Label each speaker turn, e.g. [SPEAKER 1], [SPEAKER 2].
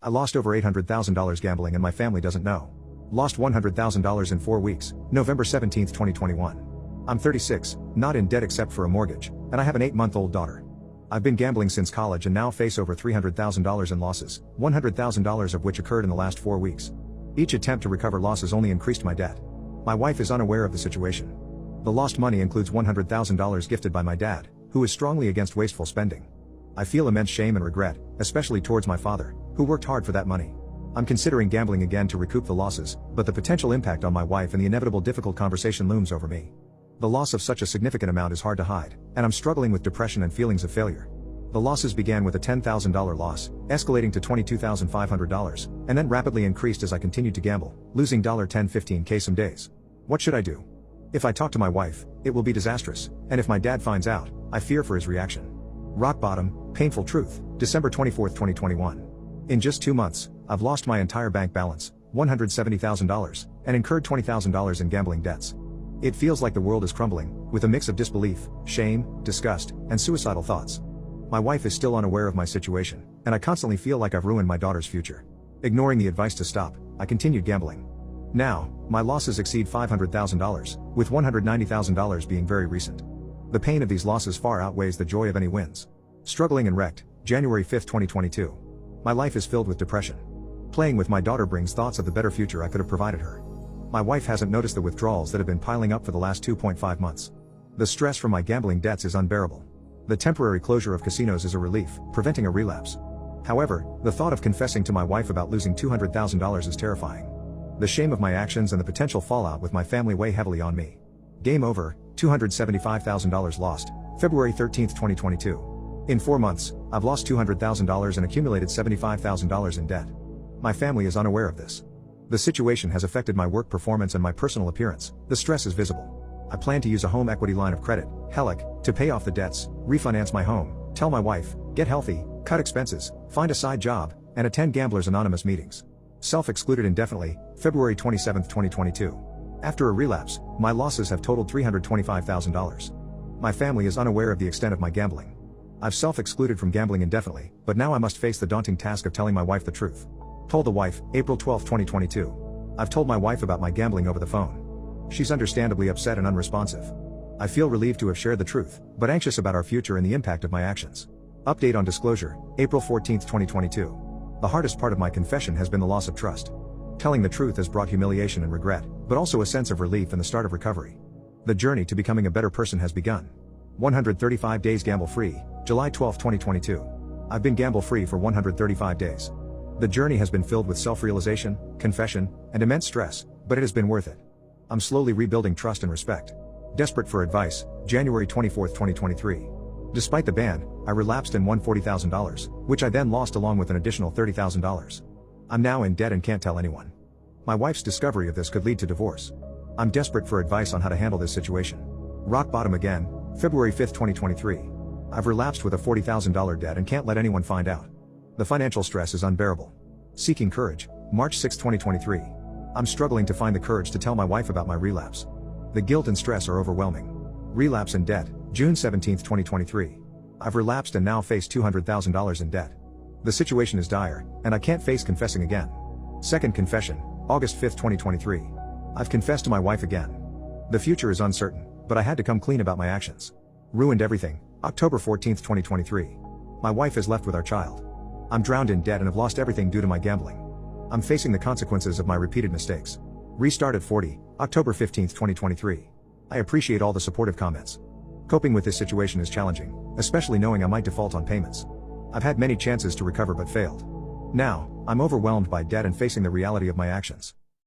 [SPEAKER 1] I lost over $800,000 gambling and my family doesn't know. Lost $100,000 in 4 weeks, November 17, 2021. I'm 36, not in debt except for a mortgage, and I have an 8-month-old daughter. I've been gambling since college and now face over $300,000 in losses, $100,000 of which occurred in the last 4 weeks. Each attempt to recover losses only increased my debt. My wife is unaware of the situation. The lost money includes $100,000 gifted by my dad, who is strongly against wasteful spending. I feel immense shame and regret, especially towards my father, who worked hard for that money. I'm considering gambling again to recoup the losses, but the potential impact on my wife and the inevitable difficult conversation looms over me. The loss of such a significant amount is hard to hide, and I'm struggling with depression and feelings of failure. The losses began with a $10,000 loss, escalating to $22,500, and then rapidly increased as I continued to gamble, losing $10-15K some days. What should I do? If I talk to my wife, it will be disastrous, and if my dad finds out, I fear for his reaction. Rock bottom, painful truth, December 24, 2021. In just 2 months, I've lost my entire bank balance, $170,000, and incurred $20,000 in gambling debts. It feels like the world is crumbling, with a mix of disbelief, shame, disgust, and suicidal thoughts. My wife is still unaware of my situation, and I constantly feel like I've ruined my daughter's future. Ignoring the advice to stop, I continued gambling. Now, my losses exceed $500,000, with $190,000 being very recent. The pain of these losses far outweighs the joy of any wins. Struggling and wrecked, January 5, 2022. My life is filled with depression. Playing with my daughter brings thoughts of the better future I could have provided her. My wife hasn't noticed the withdrawals that have been piling up for the last 2.5 months. The stress from my gambling debts is unbearable. The temporary closure of casinos is a relief, preventing a relapse. However, the thought of confessing to my wife about losing $200,000 is terrifying. The shame of my actions and the potential fallout with my family weigh heavily on me. Game over, $275,000 lost, February 13, 2022. In 4 months, I've lost $200,000 and accumulated $75,000 in debt. My family is unaware of this. The situation has affected my work performance and my personal appearance. The stress is visible. I plan to use a home equity line of credit, HELOC, to pay off the debts, refinance my home, tell my wife, get healthy, cut expenses, find a side job, and attend Gamblers Anonymous meetings. Self-excluded indefinitely, February 27, 2022. After a relapse, my losses have totaled $325,000. My family is unaware of the extent of my gambling. I've self-excluded from gambling indefinitely, but now I must face the daunting task of telling my wife the truth. Told the wife, April 12, 2022. I've told my wife about my gambling over the phone. She's understandably upset and unresponsive. I feel relieved to have shared the truth, but anxious about our future and the impact of my actions. Update on disclosure, April 14, 2022. The hardest part of my confession has been the loss of trust. Telling the truth has brought humiliation and regret, but also a sense of relief and the start of recovery. The journey to becoming a better person has begun. 135 days gamble-free, July 12, 2022. I've been gamble-free for 135 days. The journey has been filled with self-realization, confession, and immense stress, but it has been worth it. I'm slowly rebuilding trust and respect. Desperate for advice, January 24, 2023. Despite the ban, I relapsed and won $40,000, which I then lost along with an additional $30,000. I'm now in debt and can't tell anyone. My wife's discovery of this could lead to divorce. I'm desperate for advice on how to handle this situation. Rock bottom again, February 5, 2023. I've relapsed with a $40,000 debt and can't let anyone find out. The financial stress is unbearable. Seeking courage, March 6, 2023. I'm struggling to find the courage to tell my wife about my relapse. The guilt and stress are overwhelming. Relapse and debt, June 17, 2023. I've relapsed and now face $200,000 in debt. The situation is dire, and I can't face confessing again. Second confession, August 5, 2023. I've confessed to my wife again. The future is uncertain, but I had to come clean about my actions. Ruined everything, October 14, 2023. My wife is left with our child. I'm drowned in debt and have lost everything due to my gambling. I'm facing the consequences of my repeated mistakes. Restart at 40, October 15, 2023. I appreciate all the supportive comments. Coping with this situation is challenging, especially knowing I might default on payments. I've had many chances to recover but failed. Now, I'm overwhelmed by debt and facing the reality of my actions.